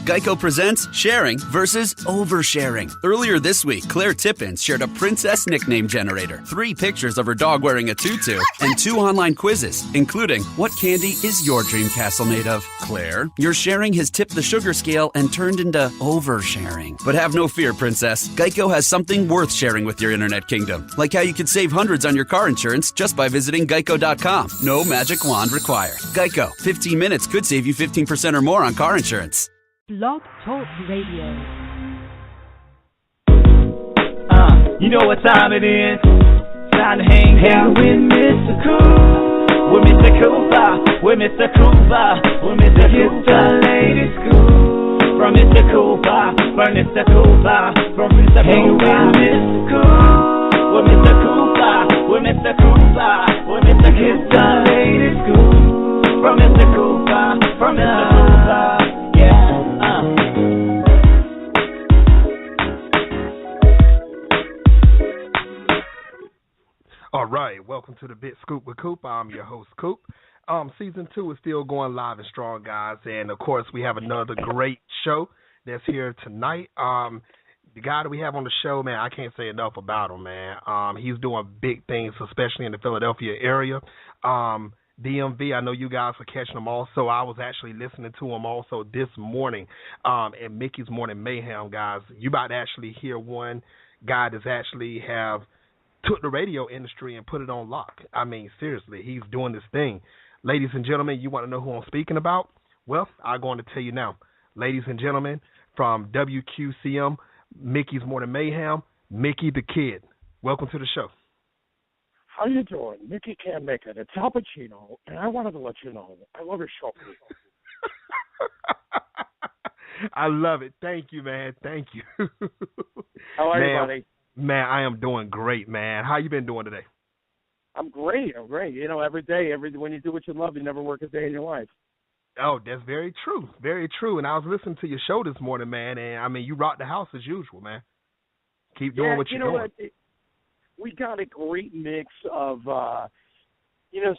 Geico presents sharing versus oversharing. Earlier this week, Claire Tippins shared a princess nickname generator, 3 pictures of her dog wearing a tutu, and 2 online quizzes, including what candy is your dream castle made of? Claire, your sharing has tipped the sugar scale and turned into oversharing. But have no fear, princess. Geico has something worth sharing with your internet kingdom, like how you could save hundreds on your car insurance just by visiting geico.com. No magic wand required. Geico, 15 minutes could save you 15% or more on car insurance. Blog Talk Radio. You know what time it is. Time to hang out with Mr. Coop. With Mr. Coop, with Mr. Coop, with Mr. Coop. Get the latest scoop from Mr. Coop, from Mr. Coop, from Mr. Coop. Hang with Mr. Coop, with Mr. Coop, with Mr. Coop, with Mr. Coop. Get the latest scoop from Mr. Coop, from Mr. Coop. All right, welcome to the Big Scoop with Coop. I'm your host, Coop. Season 2 is still going live and strong, guys, and of course we have another great show that's here tonight. The guy that we have on the show, man, I can't say enough about him, man. He's doing big things, especially in the Philadelphia area. DMV, I know you guys are catching him also. I was actually listening to him also this morning at Mickeys Morning Mayhem, guys. You about to actually hear one guy that's actually have took the radio industry and put it on lock. I mean, seriously, he's doing this thing. Ladies and gentlemen, you want to know who I'm speaking about? Well, I'm going to tell you now. Ladies and gentlemen, from WQCM, Mickeys Morning Mayhem, Mickey the Kid. Welcome to the show. How you doing? Mickey can't make it. It's Al Pacino, and I wanted to let you know I love your show. I love it. Thank you, man. Thank you. How are you, buddy? Man, I am doing great, man. How you been doing today? I'm great. You know, every day, when you do what you love, you never work a day in your life. Oh, that's very true. Very true. And I was listening to your show this morning, man, and, I mean, you rocked the house as usual, man. Keep doing what you're doing. What? We got a great mix of, 70s,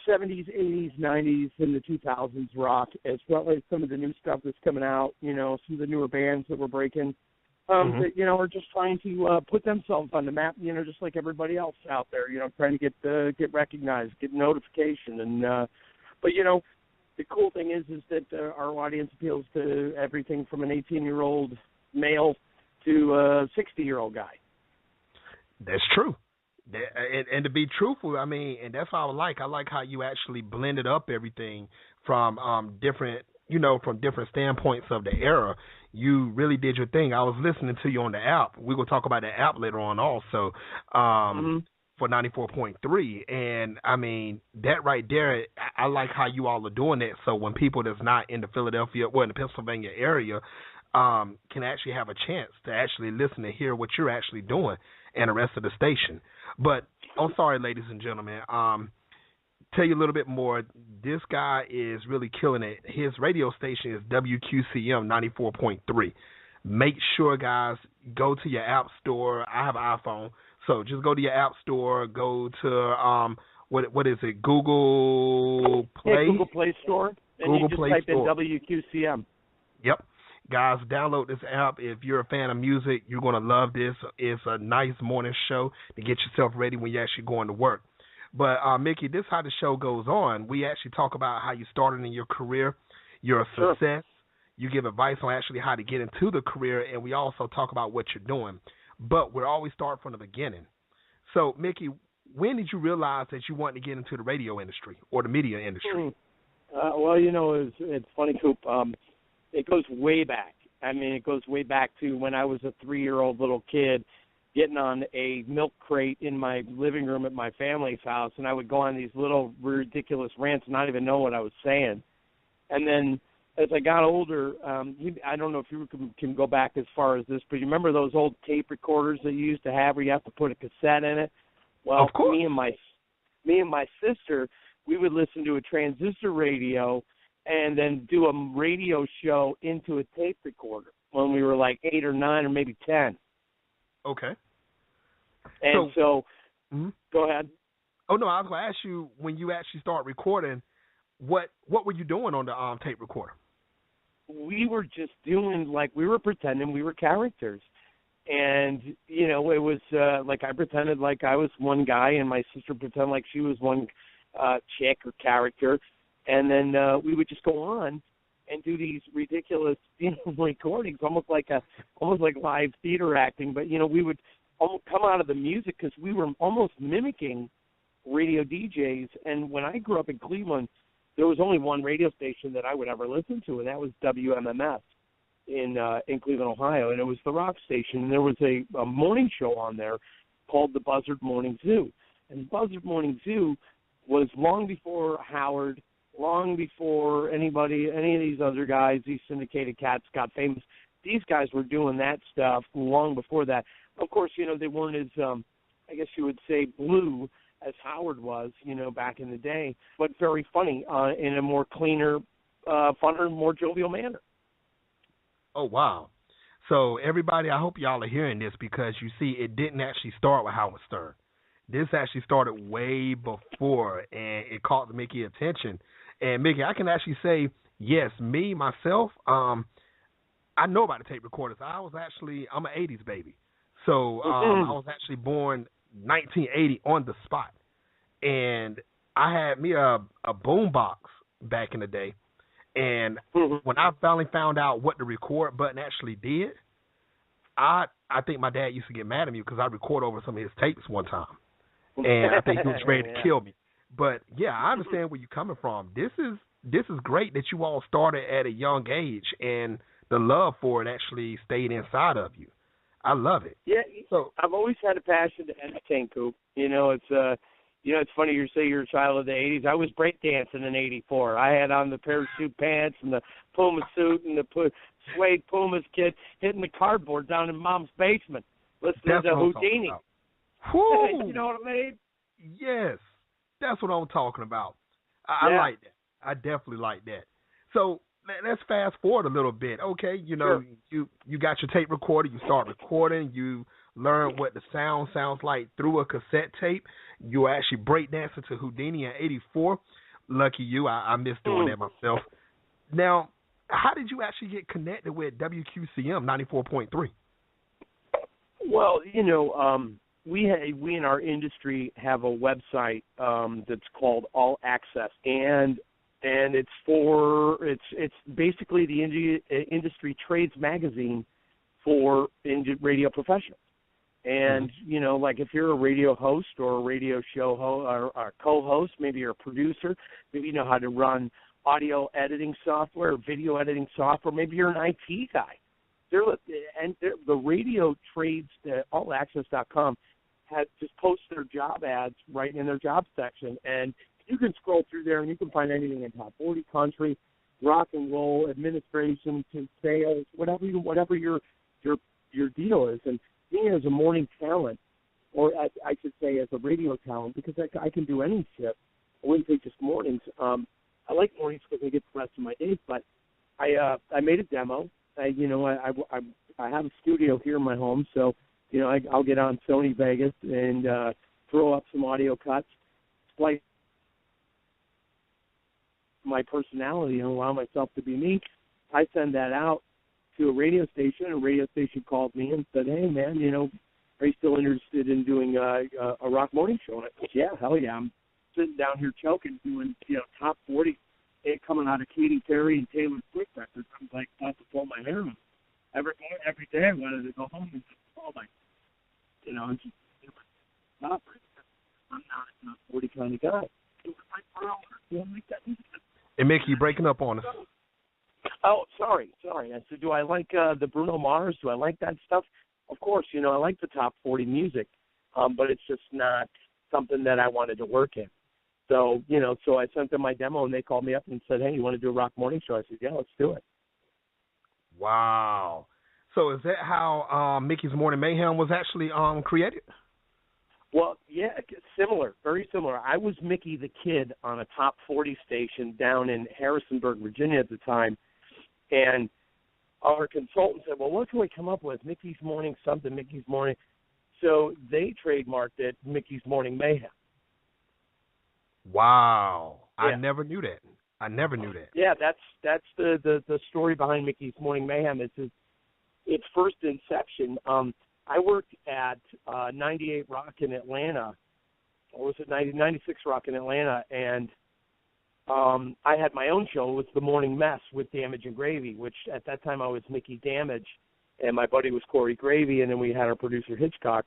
80s, 90s, and the 2000s rock, as well as some of the new stuff that's coming out, some of the newer bands that we're breaking. That, are just trying to put themselves on the map, just like everybody else out there, trying to get recognized, get notification. And but, the cool thing is that our audience appeals to everything from an 18-year-old male to a 60-year-old guy. That's true. And to be truthful, I mean, and that's what I like. I like how you actually blended up everything from different standpoints of the era. You really did your thing. I was listening to you on the app. We're going to talk about the app later on also for 94.3. And, I mean, that right there, I like how you all are doing that. So when people that's not in the Philadelphia or in the Pennsylvania area can actually have a chance to actually listen and hear what you're actually doing and the rest of the station. But I'm sorry, ladies and gentlemen. Tell you a little bit more. This guy is really killing it. His radio station is WQCM 94.3. Make sure, guys, go to your app store. I have an iPhone, so just go to your app store. Go to what is it? Google Play. Yeah, Google Play Store. And Google you just Play type Store. in WQCM. Yep. Guys, download this app. If you're a fan of music, you're going to love this. It's a nice morning show to get yourself ready when you're actually going to work. But, Mickey, this is how the show goes on. We actually talk about how you started in your career, your success. Sure. You give advice on actually how to get into the career, and we also talk about what you're doing. But we always start from the beginning. So, Mickey, when did you realize that you wanted to get into the radio industry or the media industry? Well, it's funny, Coop. It goes way back. I mean, it goes way back to when I was a 3-year-old little kid getting on a milk crate in my living room at my family's house, and I would go on these little ridiculous rants and not even know what I was saying. And then as I got older, I don't know if you can go back as far as this, but you remember those old tape recorders that you used to have where you have to put a cassette in it? Well, of course. me and my sister, we would listen to a transistor radio and then do a radio show into a tape recorder when we were like 8 or 9 or maybe 10. Okay. And so go ahead. Oh, no, I was going to ask you, when you actually start recording, what were you doing on the tape recorder? we were just doing, like, we were pretending we were characters. And, you know, it was like I pretended like I was one guy and my sister pretended like she was one chick or character. And then we would just go on and do these ridiculous, you know, recordings, almost like live theater acting. But, you know, we would come out of the music because we were almost mimicking radio DJs. And when I grew up in Cleveland, there was only one radio station that I would ever listen to, and that was WMMS in Cleveland, Ohio, and it was the rock station. And there was a morning show on there called the Buzzard Morning Zoo. And the Buzzard Morning Zoo was long before Howard, long before any of these other guys, these syndicated cats got famous. These guys were doing that stuff long before that. Of course, you know, they weren't as, I guess you would say, blue as Howard was, you know, back in the day, but very funny in a more cleaner, funner, more jovial manner. Oh, wow. So, everybody, I hope y'all are hearing this because, you see, it didn't actually start with Howard Stern. This actually started way before, and it caught Mickey attention. And, Mickey, I can actually say, yes, me, myself, I know about the tape recorders. I'm an 80s baby. So, I was actually born 1980 on the spot. And I had me a boom box back in the day. And when I finally found out what the record button actually did, I think my dad used to get mad at me because I record over some of his tapes one time. And I think he was ready to kill me. But, yeah, I understand where you're coming from. This is great that you all started at a young age and the love for it actually stayed inside of you. I love it. Yeah, so I've always had a passion to entertain, Coop. You know, it's funny you say you're a child of the 80s. I was breakdancing in 84. I had on the parachute pants and the Puma suit and the suede Pumas, kid, hitting the cardboard down in Mom's basement, listening to Houdini. You know what I mean? Yes, that's what I'm talking about. I like that. I definitely like that. So let's fast forward a little bit. Okay, you know, sure. you got your tape recorder. You start recording. You learn what the sound sounds like through a cassette tape. You actually breakdancing to Houdini in 84. Lucky you. I miss doing that myself. Now, how did you actually get connected with WQCM 94.3? Well, you know, we in our industry have a website that's called All Access, and it's basically the industry trades magazine for radio professionals. And, you know, like if you're a radio host or a radio show or a co-host, maybe you're a producer, maybe you know how to run audio editing software, video editing software, maybe you're an IT guy. The radio trades, allaccess.com, just post their job ads right in their job section. And you can scroll through there and you can find anything in top 40 country, rock and roll, administration, to sales, whatever your deal is. And me as a morning talent, or I should say as a radio talent, because I can do any shift. I wouldn't say just mornings. I like mornings because I get the rest of my days. But I made a demo. I have a studio here in my home, so you know I'll get on Sony Vegas and throw up some audio cuts, splice my personality and allow myself to be me. I send that out to a radio station. A radio station called me and said, "Hey, man, you know, are you still interested in doing a rock morning show?" And I said, "Yeah, hell yeah." I'm sitting down here choking, doing top 40, coming out of Katy Perry and Taylor Swift records. I'm like, about to pull my hair out. Every day I wanted to go home and just, I'm just not. I'm not a top 40 kind of guy. It was like, like that music. And Mickey, you're breaking up on us. Oh, sorry. I said, do I like the Bruno Mars? Do I like that stuff? Of course, I like the top 40 music, but it's just not something that I wanted to work in. So, so I sent them my demo, and they called me up and said, "Hey, you want to do a rock morning show?" I said, "Yeah, let's do it." Wow. So is that how Mickeys Morning Mayhem was actually created? Well, yeah, similar, very similar. I was Mickey the Kid on a top 40 station down in Harrisonburg, Virginia at the time, and our consultant said, "Well, what can we come up with? Mickeys Morning something, Mickeys Morning." So they trademarked it, Mickeys Morning Mayhem. Wow. Yeah. I never knew that. I never knew that. Yeah, that's the story behind Mickeys Morning Mayhem. It's its first inception. I worked at 98 Rock in Atlanta, or was it 96 Rock in Atlanta, and I had my own show. It was The Morning Mess with Damage and Gravy, which at that time I was Mickey Damage, and my buddy was Corey Gravy, and then we had our producer Hitchcock.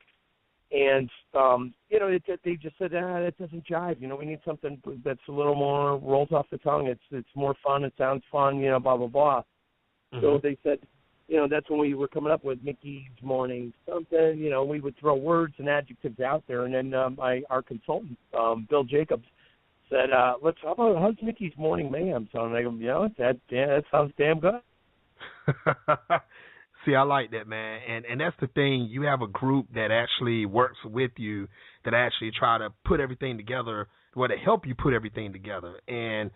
And, they just said, that doesn't jive. We need something that's a little more rolls off the tongue. It's more fun. It sounds fun, blah, blah, blah. Mm-hmm. So they said, that's when we were coming up with Mickeys Morning something. We would throw words and adjectives out there. And then our consultant, Bill Jacobs, said, how's Mickeys Morning Mayhem sound? And I go, that sounds damn good. See, I like that, man. And that's the thing. You have a group that actually works with you, that actually try to put everything together, to help you put everything together. And,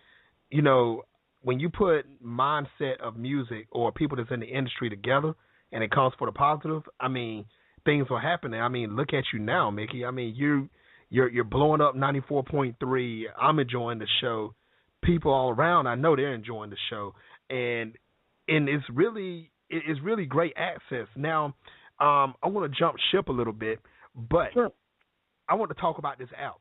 when you put mindset of music or people that's in the industry together and it comes for the positive, things will happen. Look at you now, Mickey. You're blowing up 94.3. I'm enjoying the show. People all around, I know they're enjoying the show. And it's really great access. Now, I want to jump ship a little bit, but sure. I want to talk about this app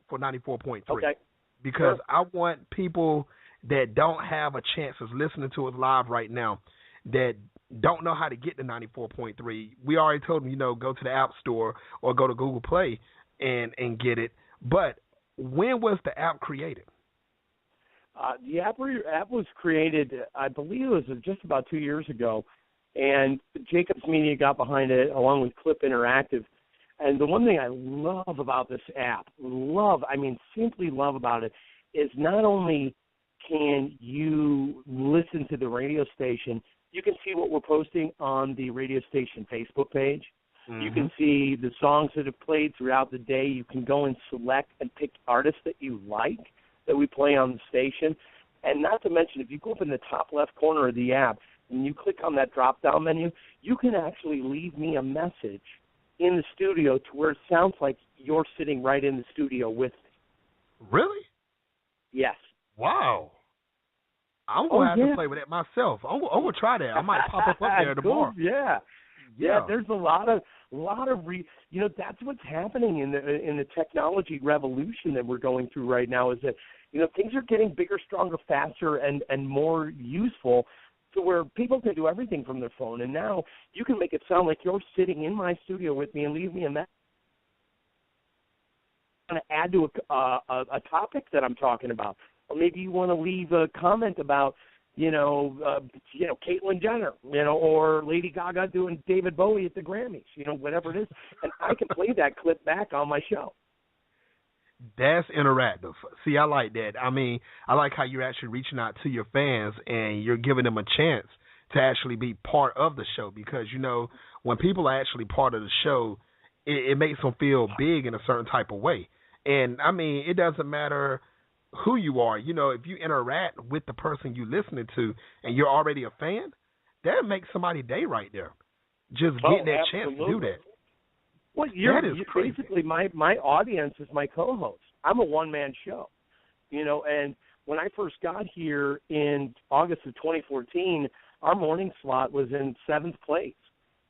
for 94.3. Okay. Because sure. I want people that don't have a chance of listening to us live right now, that don't know how to get to 94.3. We already told them, go to the App Store or go to Google Play and get it. But when was the app created? The app was created, I believe it was just about 2 years ago, and Jacobs Media got behind it along with Clip Interactive. And the one thing I love about this app, simply love about it, is not only can you listen to the radio station, you can see what we're posting on the radio station Facebook page. Mm-hmm. You can see the songs that have played throughout the day. You can go and select and pick artists that you like that we play on the station. And not to mention, if you go up in the top left corner of the app and you click on that drop-down menu, you can actually leave me a message in the studio to where it sounds like you're sitting right in the studio with me. Really? Yes. Wow. I'm going to have to play with it myself. I'm going to try that. I might pop up there tomorrow. Cool. Yeah, there's a lot of that's what's happening in the technology revolution that we're going through right now, is that things are getting bigger, stronger, faster, and more useful, to where people can do everything from their phone. And now you can make it sound like you're sitting in my studio with me and leave me a message. Want to add to a topic that I'm talking about, or maybe you want to leave a comment about Caitlyn Jenner, or Lady Gaga doing David Bowie at the Grammys, whatever it is, and I can play that clip back on my show. That's interactive. See, I like that. I like how you're actually reaching out to your fans and you're giving them a chance to actually be part of the show, because, when people are actually part of the show, it makes them feel big in a certain type of way. And, it doesn't matter who you are. If you interact with the person you're listening to and you're already a fan, that makes somebody's day right there. Just getting that chance to do that. Well, you're basically my audience is my co-host. I'm a one-man show, and when I first got here in August of 2014, our morning slot was in 7th place.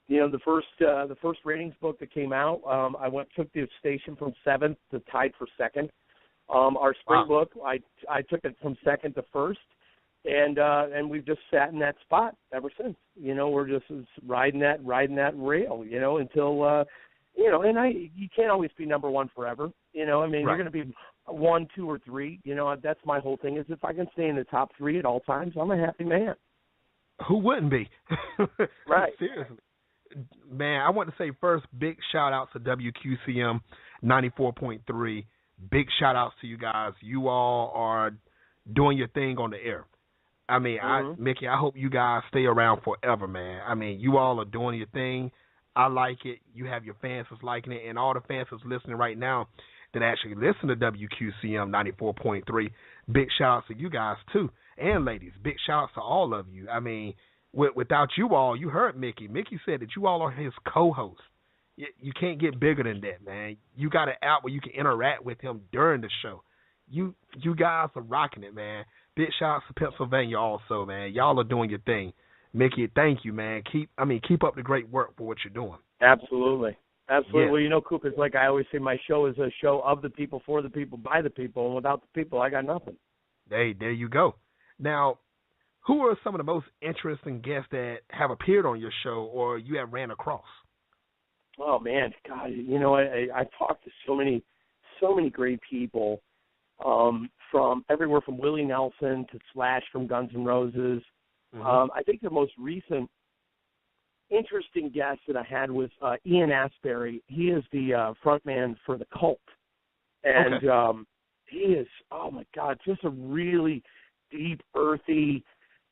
The first ratings book that came out, I took the station from 7th to tied for 2nd. Our spring book, I took it from 2nd to 1st, and we've just sat in that spot ever since. We're just riding that rail, until you can't always be number one forever. You're going to be 1, 2, or 3. That's my whole thing, is if I can stay in the top 3 at all times, I'm a happy man. Who wouldn't be? Right. Seriously. Man, I want to say first, big shout-outs to WQCM 94.3. Big shout-outs to you guys. You all are doing your thing on the air. Mickey, I hope you guys stay around forever, man. You all are doing your thing. I like it. You have your fans that's liking it, and all the fans that's listening right now that actually listen to WQCM 94.3. Big shout-outs to you guys, too, and ladies. Big shout-outs to all of you. Without you all, you heard Mickey. Mickey said that you all are his co-hosts. You can't get bigger than that, man. You got an app where you can interact with him during the show. You guys are rocking it, man. big shout outs to Pennsylvania also, man. Y'all are doing your thing. Mickey, thank you, man. Keep up the great work for what you're doing. Absolutely. Absolutely. Yeah. Well, you know, Coop, it's like I always say, my show is a show of the people, for the people, by the people, and without the people, I got nothing. Hey, there you go. Now, who are some of the most interesting guests that have appeared on your show or you have ran across? Oh man, God, you know, I talked to so many great people, from everywhere from Willie Nelson to Slash from Guns N' Roses. Mm-hmm. I think the most recent interesting guest that I had was Ian Astbury. He is the frontman for the Cult, and he is, oh my God, just a really deep, earthy,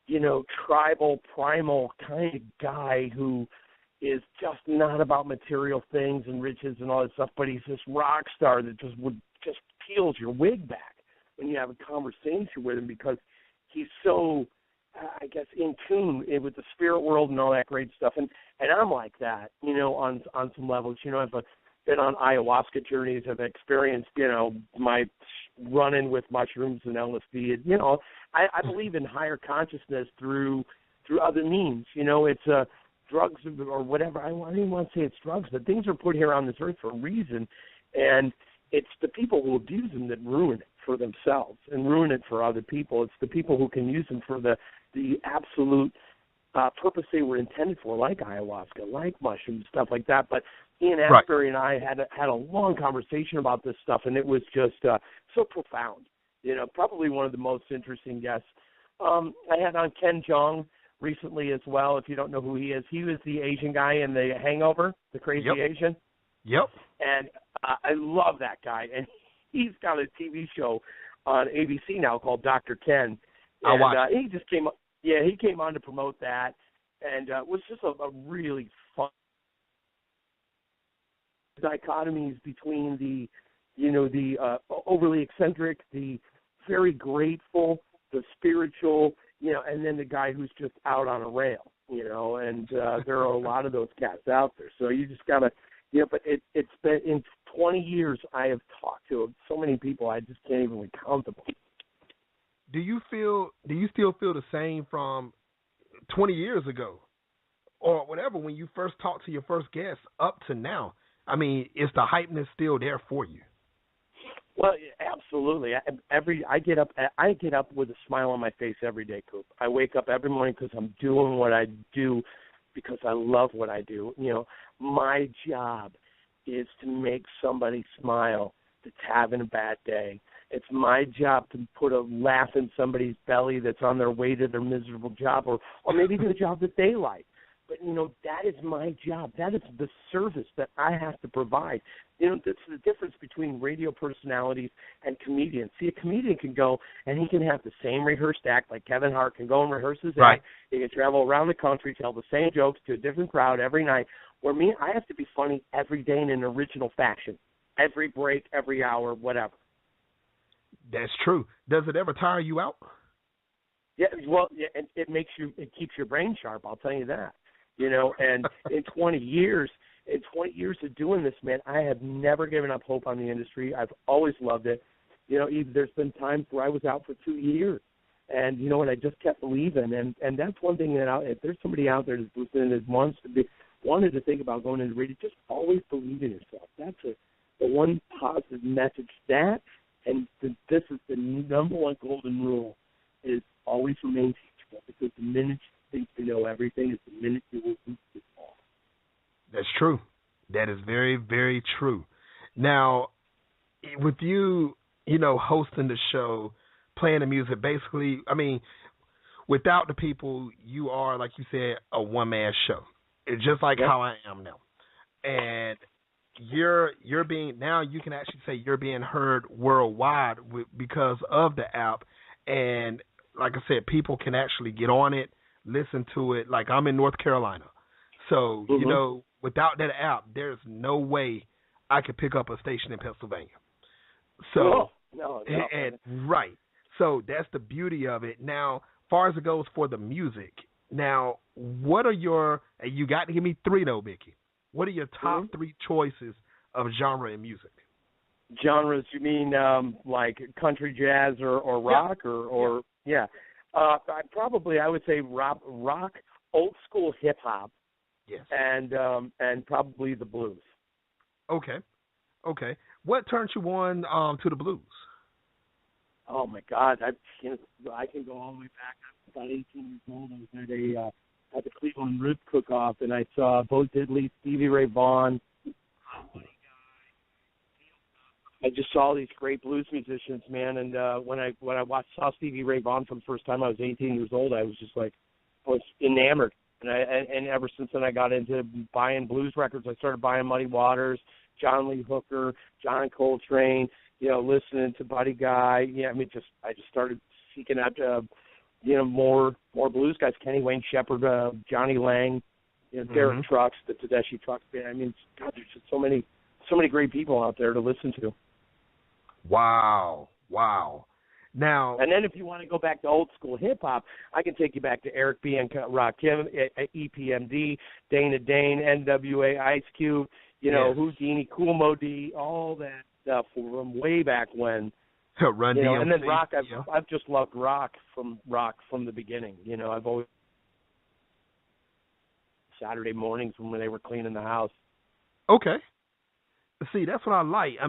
you know, tribal, primal kind of guy who is just not about material things and riches and all that stuff, but he's this rock star that just peels your wig back when you have a conversation with him, because he's so, I guess, in tune with the spirit world and all that great stuff. And I'm like that, you know, on some levels. You know, I've been on ayahuasca journeys. I've experienced, you know, my run-in with mushrooms and LSD. And, you know, I believe in higher consciousness through other means. You know, it's drugs or whatever. I don't even want to say it's drugs, but things are put here on this earth for a reason. And it's the people who abuse them that ruin it for themselves and ruin it for other people. It's the people who can use them for the absolute purpose they were intended for, like ayahuasca, like mushrooms, stuff like that. But Ian Astbury and I had a long conversation about this stuff, and it was just so profound. You know, probably one of the most interesting guests. I had on Ken Jeong recently as well. If you don't know who he is, he was the Asian guy in The Hangover, the crazy Asian. Yep. And I love that guy, and he's got a TV show on ABC now called Dr. Ken. And he just came on to promote that, and it was just a really fun dichotomies between the overly eccentric, the very grateful, the spiritual, you know, and then the guy who's just out on a rail, you know, and there are a lot of those cats out there. So you just gotta, you know, but it's been in 20 years I have talked to so many people I just can't even count them. Do you still feel the same from 20 years ago or whatever when you first talked to your first guest up to now? I mean, is the hypeness still there for you? Well, absolutely. I get up with a smile on my face every day, Coop. I wake up every morning because I'm doing what I do because I love what I do. You know, my job is to make somebody smile that's having a bad day. It's my job to put a laugh in somebody's belly that's on their way to their miserable job or maybe the job that they like. But, you know, that is my job. That is the service that I have to provide. You know, that's the difference between radio personalities and comedians. See, a comedian can go and he can have the same rehearsed act, like Kevin Hart can go and rehearse his act. He can travel around the country, tell the same jokes to a different crowd every night. Where me, I have to be funny every day in an original fashion, every break, every hour, whatever. That's true. Does it ever tire you out? Yeah, well, it keeps your brain sharp, I'll tell you that. You know, and in 20 years of doing this, man, I have never given up hope on the industry. I've always loved it. You know, there's been times where I was out for 2 years, and you know what, I just kept believing. And that's one thing that if there's somebody out there that's listening that wanted to think about going into radio, just always believe in yourself. That's the one positive message. That, and this is the number one golden rule, is always remain teachable, because the minute you think you know everything is the minute you will lose it all. That's true. That is very, very true. Now, with you, you know, hosting the show, playing the music, basically, I mean, without the people, you are, like you said, a one-man show. It's just like how I am now. And you're being, now you can actually say you're being heard worldwide because of the app. And like I said, people can actually get on it, listen to it. Like, I'm in North Carolina. So, you know, without that app, there's no way I could pick up a station in Pennsylvania. So, no. Right. So that's the beauty of it. Now, as far as it goes for the music, now, what are your, and you got to give me three though, Mickey. What are your top three choices of genre in music? Genres, you mean like country, jazz, or rock, or Yeah. I would say rock, old school hip hop. Yes. And probably the blues. Okay. What turned you on to the blues? Oh my God, I can go all the way back. I was about 18 years old. I was at the Cleveland Roots Cook-Off, and I saw Bo Diddley, Stevie Ray Vaughan. I just saw these great blues musicians, man. And when I saw Stevie Ray Vaughan for the first time, I was 18 years old. I was enamored. And ever since then, I got into buying blues records. I started buying Muddy Waters, John Lee Hooker, John Coltrane, listening to Buddy Guy. Yeah, I just started seeking out, more blues guys. Kenny Wayne Shepherd, Johnny Lang, Derek Trucks, the Tedeschi Trucks Band. God, there's just so many great people out there to listen to. Wow. Now, and then if you want to go back to old school hip hop, I can take you back to Eric B. and Rakim, EPMD, Dana Dane, NWA, Ice Cube, Houdini, Kool Moe Dee, all that stuff from way back when. Run DMC. And then rock. I've just loved rock from the beginning. I've always Saturday mornings when they were cleaning the house. Okay. See, that's what I like.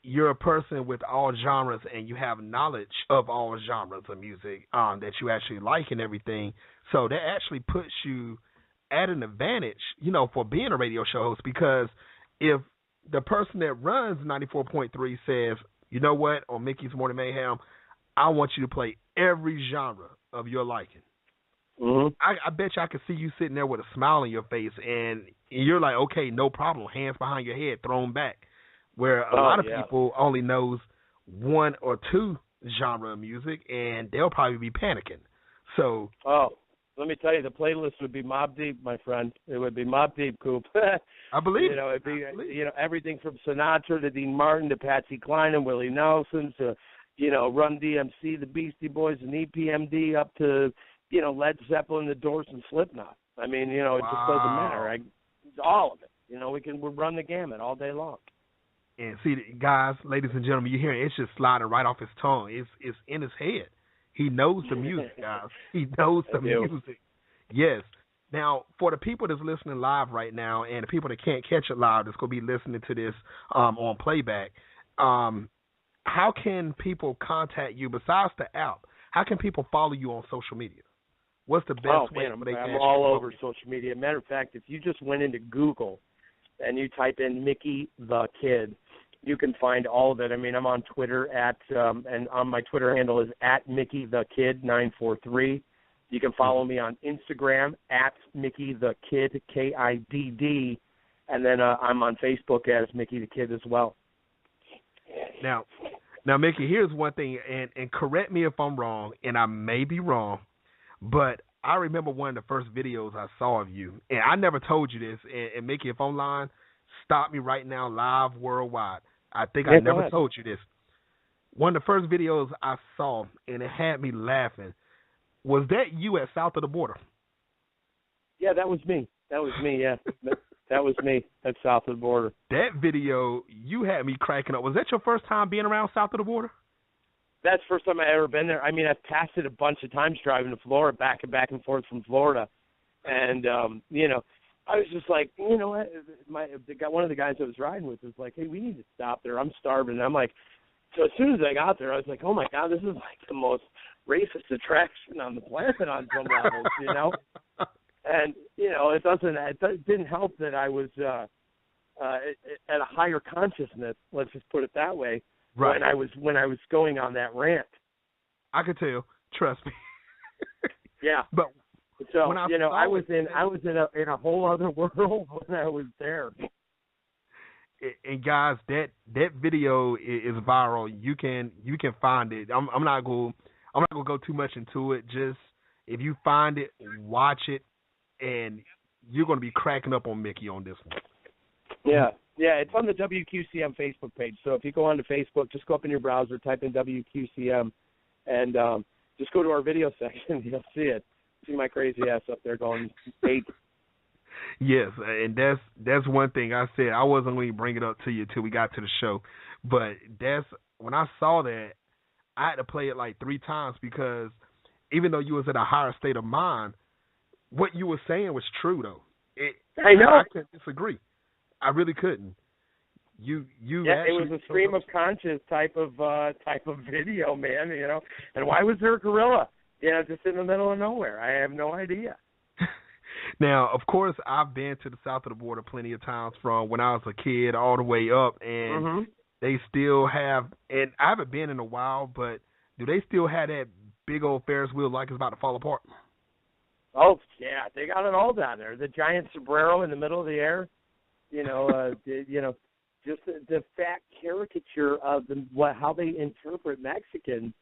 You're a person with all genres, and you have knowledge of all genres of music that you actually like and everything. So that actually puts you at an advantage, for being a radio show host, because if the person that runs 94.3 says, you know what, on Mickeys Morning Mayhem, I want you to play every genre of your liking. Mm-hmm. I bet you I could see you sitting there with a smile on your face, and you're like, okay, no problem, hands behind your head, thrown back. Where a lot of people only knows one or two genre of music, and they'll probably be panicking. So, let me tell you, the playlist would be Mobb Deep, my friend. It would be Mobb Deep, Coop. I believe it'd be everything from Sinatra to Dean Martin to Patsy Cline and Willie Nelson to Run DMC, the Beastie Boys, and EPMD, up to Led Zeppelin, the Doors, and Slipknot. It just doesn't matter. All of it. We'll run the gamut all day long. And see, guys, ladies and gentlemen, you hear it's just sliding right off his tongue. It's in his head. He knows the music, guys. He knows the music. Yes. Now, for the people that's listening live right now and the people that can't catch it live that's going to be listening to this on playback, how can people contact you besides the app? How can people follow you on social media? What's the best way? I'm all over social media. Matter of fact, if you just went into Google and you type in Mickey the Kid, you can find all of it. I'm on Twitter and on my Twitter handle is @MickeyTheKid943. You can follow me on Instagram @MickeyTheKid, KIDD, and then I'm on Facebook as Mickey the Kid as well. Now, Mickey, here's one thing, and correct me if I'm wrong, and I may be wrong, but I remember one of the first videos I saw of you, and I never told you this, and Mickey, if I'm lying, stop me right now, live worldwide. I think I never told you this. One of the first videos I saw, and it had me laughing, was that you at South of the Border? Yeah, that was me. Yeah. That was me at South of the Border. That video, you had me cracking up. Was that your first time being around South of the Border? That's the first time I've ever been there. I've passed it a bunch of times driving to Florida, back and forth from Florida. And, I was just like, you know what? One of the guys I was riding with was like, hey, we need to stop there. I'm starving. And I'm like, so as soon as I got there, I was like, oh, my God, this is like the most racist attraction on the planet on some levels, And, it didn't help that I was at a higher consciousness, let's just put it that way, right, when I was going on that rant. I could tell. Trust me. Yeah. But so I was in a whole other world when I was there. And guys, that video is viral. You can find it. I'm not gonna go too much into it. Just if you find it, watch it, and you're gonna be cracking up on Mickey on this one. Yeah, it's on the WQCM Facebook page. So if you go onto Facebook, just go up in your browser, type in WQCM, and just go to our video section. You'll see it. See my crazy ass up there going ape. Yes, and that's one thing I said. I wasn't going to bring it up to you until we got to the show. But that's when I saw that, I had to play it like 3 times because even though you was in a higher state of mind, what you were saying was true though. I know. I couldn't disagree. I really couldn't. You it was a stream of conscious type of video, man. You know, and why was there a gorilla? You know, just in the middle of nowhere. I have no idea. Now, of course, I've been to the south of the border plenty of times from when I was a kid all the way up, and they still have. And I haven't been in a while, but do they still have that big old Ferris wheel like it's about to fall apart? Oh yeah, they got it all down there. The giant sombrero in the middle of the air. You know, just the fat caricature of how they interpret Mexicans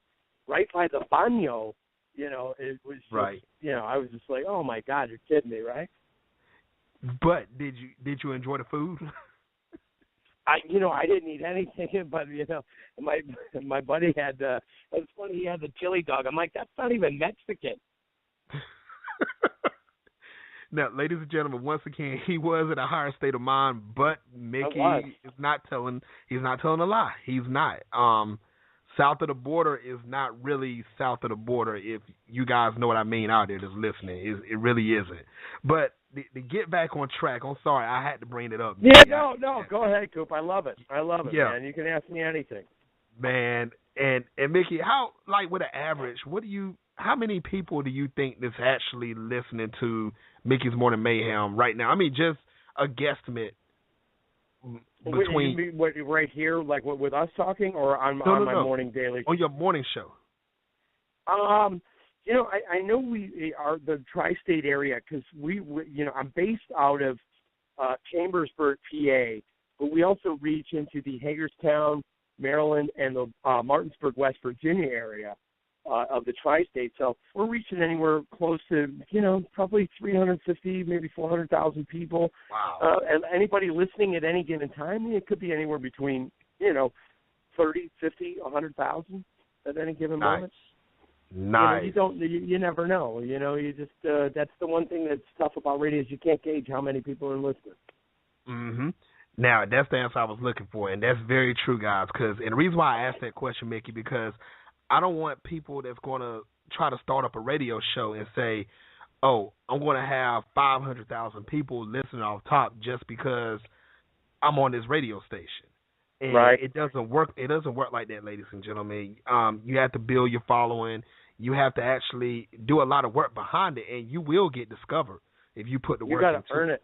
right by the baño. You know, it was just, right. You know, I was just like, oh my God, you're kidding me, right? But did you enjoy the food? I didn't eat anything, but my buddy had it's funny, he had the chili dog. I'm like, that's not even Mexican. Now, ladies and gentlemen, once again, he was in a higher state of mind, but Mickey is not telling. He's not telling a lie. He's not. South of the border is not really south of the border, if you guys know what I mean out there that's listening. It really isn't. But to get back on track, I'm sorry, I had to bring it up. Yeah, no, go ahead, Coop. I love it, man. You can ask me anything. Man, and Mickey, how, like, with an average, how many people do you think that's actually listening to Mickeys Morning Mayhem right now? I mean, just a guesstimate. Between what, right here, like with us talking, or on my morning daily? On your morning show. I know we are the tri-state area because I'm based out of Chambersburg, PA, but we also reach into the Hagerstown, Maryland, and the Martinsburg, West Virginia area of the tri-state. So we're reaching anywhere close to, probably 350, maybe 400,000 people. Wow. And anybody listening at any given time, it could be anywhere between, 30, 50, 100,000 at any given moment. Nice. You never know. You just that's the one thing that's tough about radio is you can't gauge how many people are listening. Mm-hmm. Now, that's the answer I was looking for, and that's very true, guys. And the reason why I asked that question, Mickey, because I don't want people that's going to try to start up a radio show and say, oh, I'm going to have 500,000 people listening off top just because I'm on this radio station. And right. It doesn't work. It doesn't work like that, ladies and gentlemen. You have to build your following. You have to actually do a lot of work behind it, and you will get discovered if you put the work into it. You got to earn it.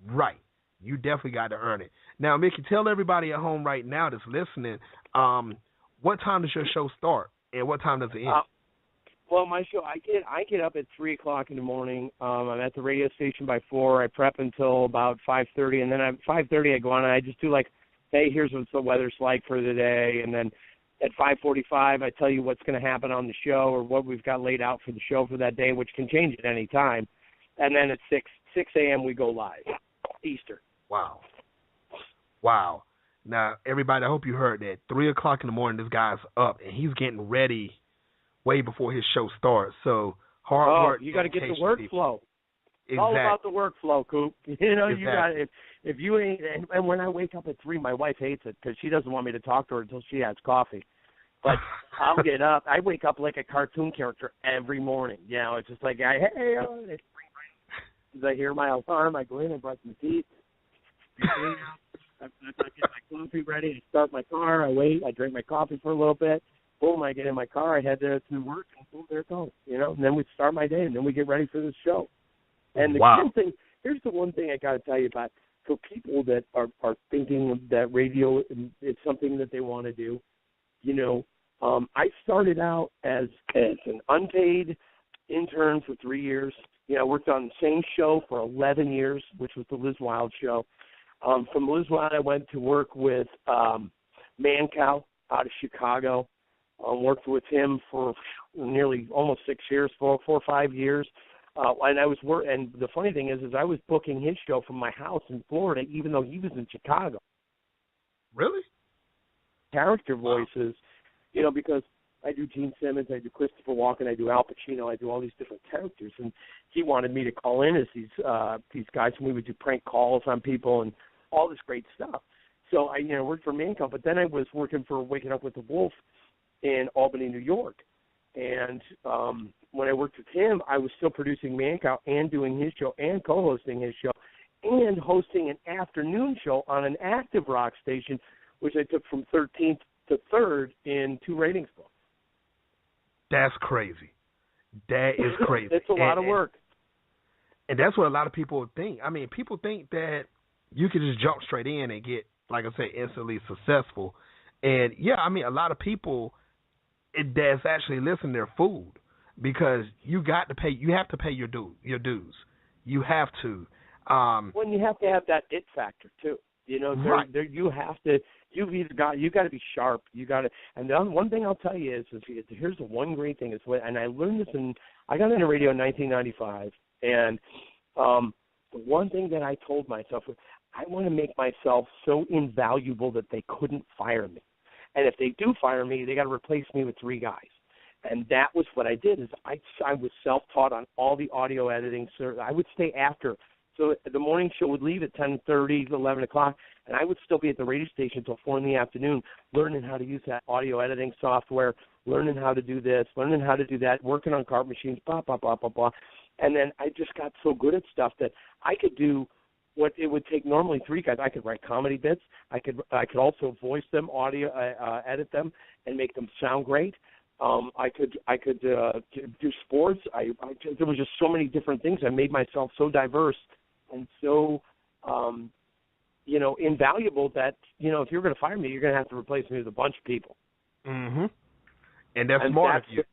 Right. You definitely got to earn it. Now, Mickey, tell everybody at home right now that's listening, what time does your show start, and what time does it end? Well, my show, I get up at 3 o'clock in the morning. I'm at the radio station by 4. I prep until about 5:30, and then at 5:30 I go on and I just do like, hey, here's what the weather's like for the day, and then at 5:45 I tell you what's going to happen on the show or what we've got laid out for the show for that day, which can change at any time. And then at 6 a.m. we go live, Eastern. Wow. Now, everybody, I hope you heard that. 3 o'clock in the morning, this guy's up, and he's getting ready way before his show starts. So, hard work. You got to get the workflow. Exactly. All about the workflow, Coop. Exactly. You got if you ain't. And when I wake up at 3, my wife hates it because she doesn't want me to talk to her until she has coffee. But I'll get up. I wake up like a cartoon character every morning. It's just like, I hear my alarm. I go in and brush my teeth. I get my coffee ready. I start my car. I wait. I drink my coffee for a little bit. Boom, I get in my car. I head to work, and boom, there it goes. And then we start my day, and then we get ready for the show. And the cool thing, here's the one thing I got to tell you about. For people that are thinking that radio is something that they want to do, I started out as an unpaid intern for 3 years. I worked on the same show for 11 years, which was the Liz Wild show. From Liz Wild, I went to work with Mancow out of Chicago. Worked with him for nearly almost 6 years, 4 or 5 years. And and the funny thing is I was booking his show from my house in Florida, even though he was in Chicago. Really? Character voices, because I do Gene Simmons, I do Christopher Walken, I do Al Pacino, I do all these different characters, and he wanted me to call in as these guys, and we would do prank calls on people and all this great stuff. So I worked for Manco, but then I was working for Waking Up with the Wolf, in Albany, New York. And when I worked with him, I was still producing Mancow and doing his show and co-hosting his show and hosting an afternoon show on an active rock station, which I took from 13th to 3rd in 2 ratings books. That's crazy. That is crazy. It's a lot of work. And that's what a lot of people think. I mean, people think that you can just jump straight in and get, like I said, instantly successful. And, yeah, I mean, a lot of people that's actually listening their food because you got to pay. You have to pay your dues. You have to. Well, you have to have that it factor too. You know, right. You have to. You got to be sharp. You got to. And the one thing I'll tell you is here's the one great thing is and I learned this I got into radio in 1995, and the one thing that I told myself was I want to make myself so invaluable that they couldn't fire me. And if they do fire me, they got to replace me with 3 guys. And that was what I did. Is I was self-taught on all the audio editing. So I would stay after. So the morning show would leave at 10:30, 11 o'clock, and I would still be at the radio station until 4 in the afternoon, learning how to use that audio editing software, learning how to do this, learning how to do that, working on cart machines, blah, blah, blah, blah, blah. And then I just got so good at stuff that I could do what it would take normally 3 guys. I could write comedy bits. I could also voice them, audio, edit them, and make them sound great. I could do sports. There was just so many different things. I made myself so diverse and so, invaluable that, if you're going to fire me, you're going to have to replace me with a bunch of people. Mm-hmm. And that's smart of you.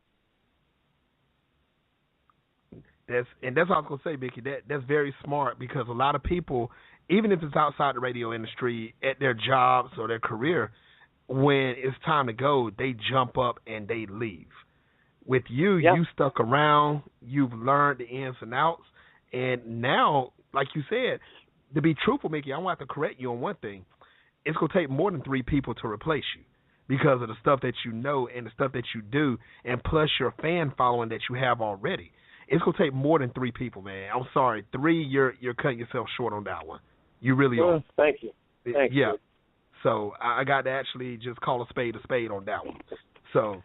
That's what I was going to say, Mickey. That's very smart because a lot of people, even if it's outside the radio industry, at their jobs or their career, when it's time to go, they jump up and they leave. With you, you stuck around. You've learned the ins and outs. And now, like you said, to be truthful, Mickey, I want to correct you on one thing. It's going to take more than 3 people to replace you because of the stuff that you know and the stuff that you do, and plus your fan following that you have already. It's going to take more than 3 people, man. I'm sorry. 3, you're cutting yourself short on that one. You really are. Thank you. Thank you. So I got to actually just call a spade on that one. So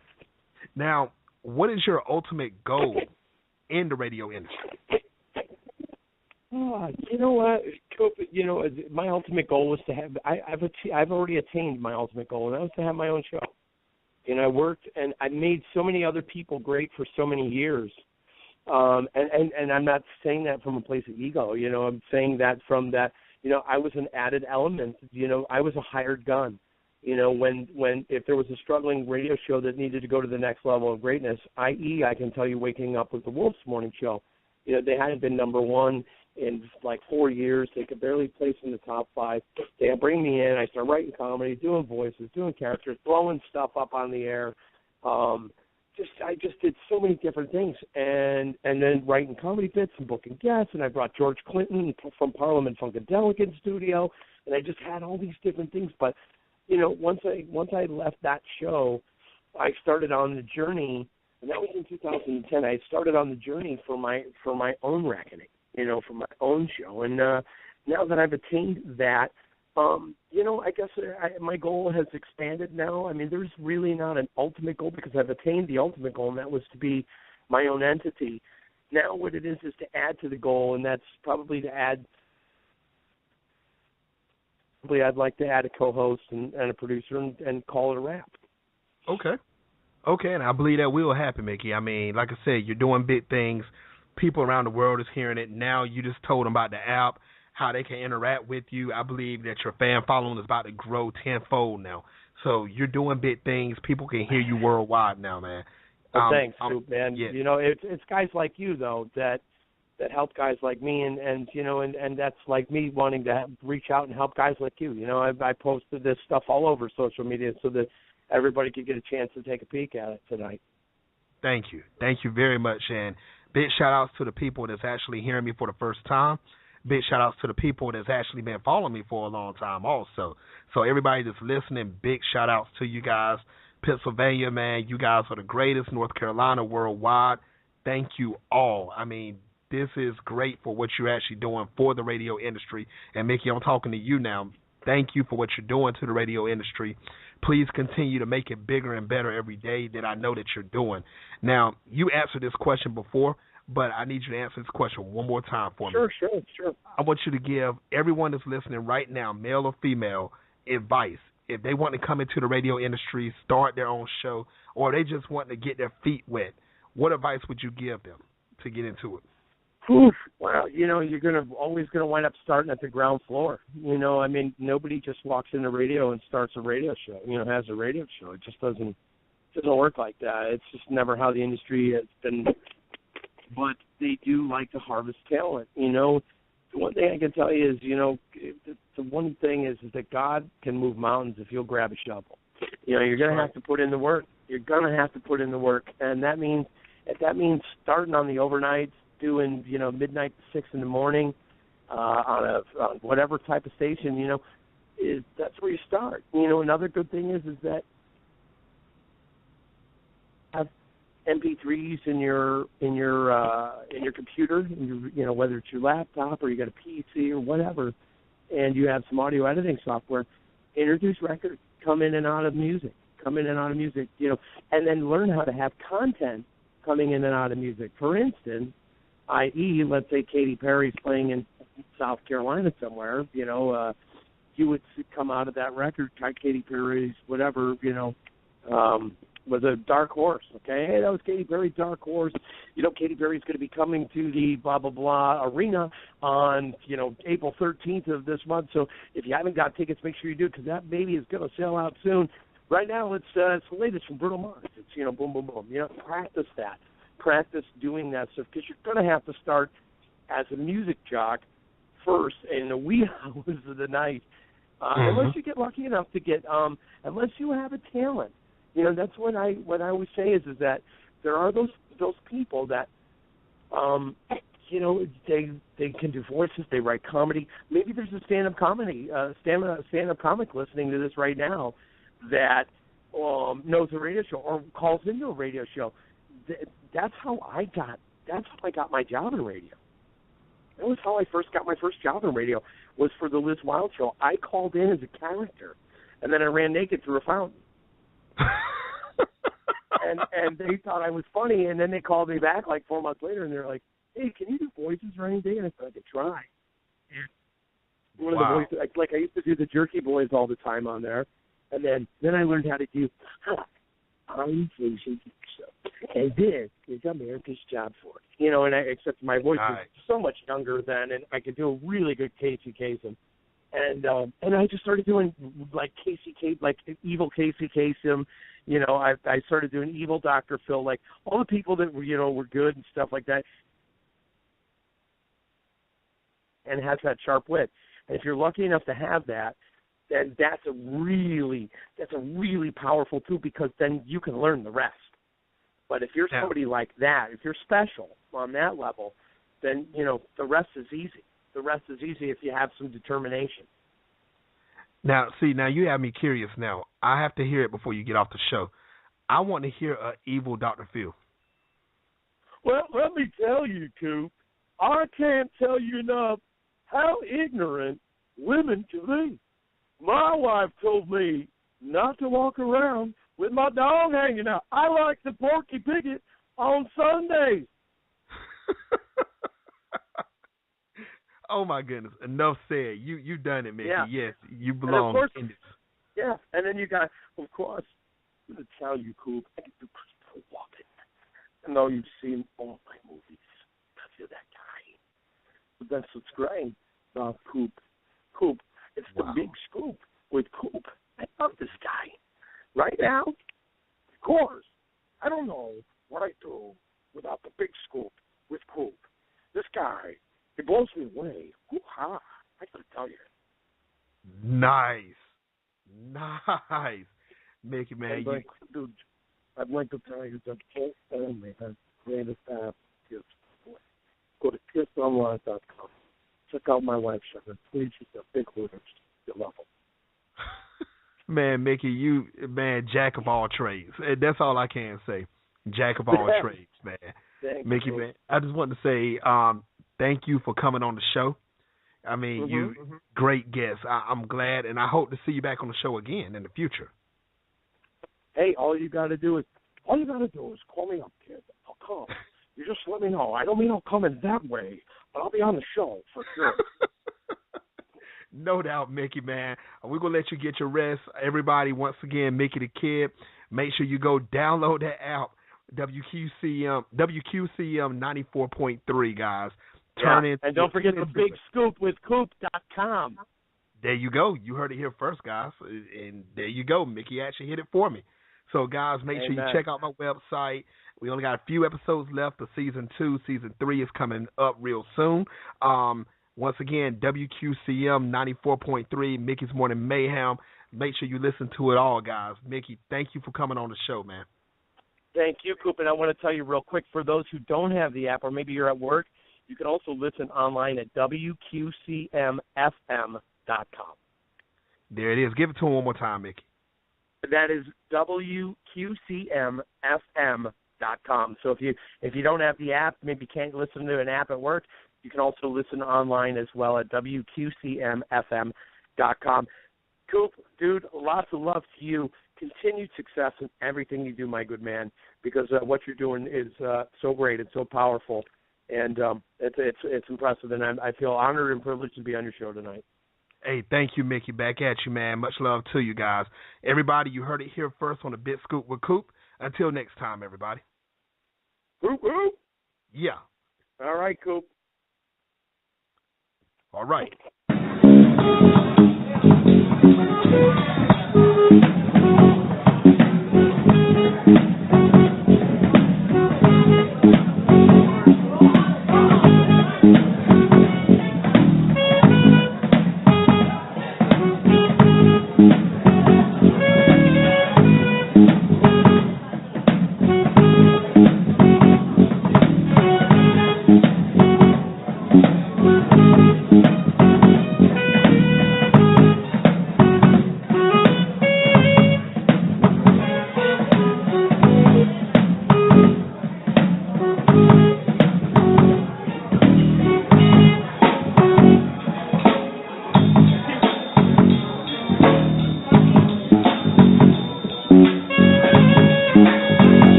now, what is your ultimate goal in the radio industry? You know what, Coop, my ultimate goal was to have. I've already attained my ultimate goal, and that was to have my own show. I worked and I made so many other people great for so many years. And I'm not saying that from a place of ego. I'm saying that from that. I was an added element. I was a hired gun. When if there was a struggling radio show that needed to go to the next level of greatness, i.e., I can tell you, Waking Up with the Wolves morning show. They hadn't been number 1 in like 4 years. They could barely place in the top 5. They bring me in. I start writing comedy, doing voices, doing characters, blowing stuff up on the air. I just did so many different things, and then writing comedy bits and booking guests, and I brought George Clinton from Parliament Funkadelic in studio, and I just had all these different things. But once I left that show, I started on the journey, and that was in 2010. I started on the journey for my own reckoning, for my own show, and now that I've attained that. I guess my goal has expanded now. I mean, there's really not an ultimate goal because I've attained the ultimate goal, and that was to be my own entity. Now what it is to add to the goal, and that's probably to add – I'd like to add a co-host and a producer and call it a wrap. Okay, and I believe that will happen, Mickey. I mean, like I said, you're doing big things. People around the world is hearing it. Now you just told them about the app, how they can interact with you. I believe that your fan following is about to grow tenfold now. So you're doing big things. People can hear you worldwide now, man. Well, thanks, Coop, man. Yeah. It's guys like you, though, that help guys like me, and that's like me wanting to reach out and help guys like you. I posted this stuff all over social media so that everybody could get a chance to take a peek at it tonight. Thank you. Thank you very much, and big shout-outs to the people that's actually hearing me for the first time. Big shout-outs to the people that's actually been following me for a long time also. So everybody that's listening, big shout-outs to you guys. Pennsylvania, man, you guys are the greatest. North Carolina, worldwide. Thank you all. I mean, this is great for what you're actually doing for the radio industry. And, Mickey, I'm talking to you now. thank you for what you're doing to the radio industry. Please continue to make it bigger and better every day that I know that you're doing. Now, you answered this question before, but I need you to answer this question one more time for me. Sure. I want you to give everyone that's listening right now, male or female, advice. If they want to come into the radio industry, start their own show, or they just want to get their feet wet, what advice would you give them to get into it? Oof. Wow, you're always gonna wind up starting at the ground floor. I mean, nobody just walks into radio and starts a radio show. Has a radio show. It just doesn't work like that. It's just never how the industry has been. But they do like to harvest talent. The one thing I can tell you is, the one thing is that God can move mountains if you'll grab a shovel. You're gonna have to put in the work. You're gonna have to put in the work, and that means starting on the overnights, doing midnight to 6 in the morning on whatever type of station. That's where you start. Another good thing is that have MP3s in your computer, whether it's your laptop or you got a PC or whatever, and you have some audio editing software. Introduce records, come in and out of music, and then learn how to have content coming in and out of music. For instance, i.e., let's say Katy Perry's playing in South Carolina somewhere, you would come out of that record, Katy Perry's whatever, was a Dark Horse, okay? Hey, that was Katy Perry's Dark Horse. Katy Perry's going to be coming to the blah, blah, blah arena on, April 13th of this month. So if you haven't got tickets, make sure you do, because that baby is going to sell out soon. Right now, it's the latest from Bruno Mars. It's, boom, boom, boom. Practice that. Practice doing that stuff, because you're going to have to start as a music jock first in the wee hours of the night, unless you get lucky enough to get, unless you have a talent. That's what I always say is that there are those people that, they can do voices, they write comedy. Maybe there's a stand-up comic listening to this right now that knows a radio show or calls into a radio show. That's how I got my job in radio. That was how I first got my first job in radio, was for the Liz Wild show. I called in as a character, and then I ran naked through a fountain. and they thought I was funny, and then they called me back like 4 months later, and they're like, "Hey, can you do voices or anything?" And I said, "I could try." One of the voices, like I used to do the Jerky Boys all the time on there, and then I learned how to do, I'm Jason Show, and this is America's Job Force. Except my voice was so much younger then, and I could do a really good Casey Kasem. And I just started doing like evil Casey Kasem. I started doing evil Dr. Phil, like all the people that were good and stuff like that, and has that sharp wit. And if you're lucky enough to have that, then that's a really powerful tool, because then you can learn the rest. But if you're somebody like that, if you're special on that level, then the rest is easy. The rest is easy if you have some determination. Now you have me curious now. I have to hear it before you get off the show. I want to hear an evil Dr. Phil. Well, let me tell you, Coop, I can't tell you enough how ignorant women can be. My wife told me not to walk around with my dog hanging out. I like the Porky Piglet on Sundays. Oh my goodness! Enough said. You done it, Mickey. Yeah. Yes, you belong in this. Yeah, and then you got, of course, I'm going to tell you, Coop, I can do Christopher Walken. I know you've seen all my movies. I feel that guy. But that's what's great about Coop. Coop, it's the big scoop with Coop. I love this guy. Right now, of course, I don't know what I do without the big scoop with Coop. This guy, he blows me away. Hoo-ha. I got to tell you. Nice. Mickey, man. I'd like to tell you that whole family has greatest app gifts. Go to kissonline.com. Check out my wife's show. Please, she's a big loser. You love her. Man, Mickey, jack of all trades. That's all I can say. Jack of all trades, man. Thank Mickey, you. man, I just want to say thank you for coming on the show. I mean, you great guest. I'm glad, and I hope to see you back on the show again in the future. Hey, all you got to do is call me up, kid. I'll come. You just let me know. I don't mean I'll come in that way, but I'll be on the show for sure. No doubt, Mickey, man. We're going to let you get your rest. Everybody, once again, Mickey the Kid, make sure you go download that app, WQCM 94.3, guys. And don't forget the Big Scoop with Coop.com. There you go. You heard it here first, guys. And there you go. Mickey actually hit it for me. So, guys, make sure you check out my website. We only got a few episodes left of Season 2. Season 3 is coming up real soon. Once again, WQCM 94.3, Mickeys Morning Mayhem. Make sure you listen to it all, guys. Mickey, thank you for coming on the show, man. Thank you, Coop. And I want to tell you real quick, for those who don't have the app or maybe you're at work, you can also listen online at WQCMFM.com. There it is. Give it to him one more time, Mickey. That is WQCMFM.com. So if you don't have the app, maybe you can't listen to an app at work, you can also listen online as well at WQCMFM.com. Coop, dude, lots of love to you. Continued success in everything you do, my good man, because what you're doing is so great and so powerful, and it's impressive, and I feel honored and privileged to be on your show tonight. Hey, thank you, Mickey. Back at you, man. Much love to you guys. Everybody, you heard it here first on the Big Scoop with Coop. Until next time, everybody. Coop, Coop. Yeah. All right, Coop. All right.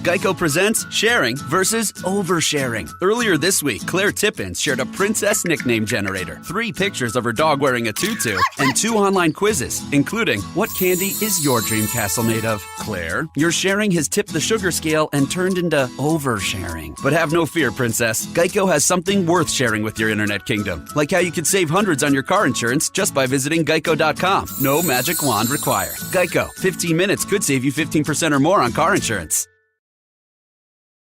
Geico presents sharing versus oversharing. Earlier this week, Claire Tippins shared a princess nickname generator, 3 pictures of her dog wearing a tutu, and 2 online quizzes, including what candy is your dream castle made of? Claire, your sharing has tipped the sugar scale and turned into oversharing. But have no fear, princess. Geico has something worth sharing with your internet kingdom, like how you could save hundreds on your car insurance just by visiting geico.com. No magic wand required. Geico, 15 minutes could save you 15% or more on car insurance.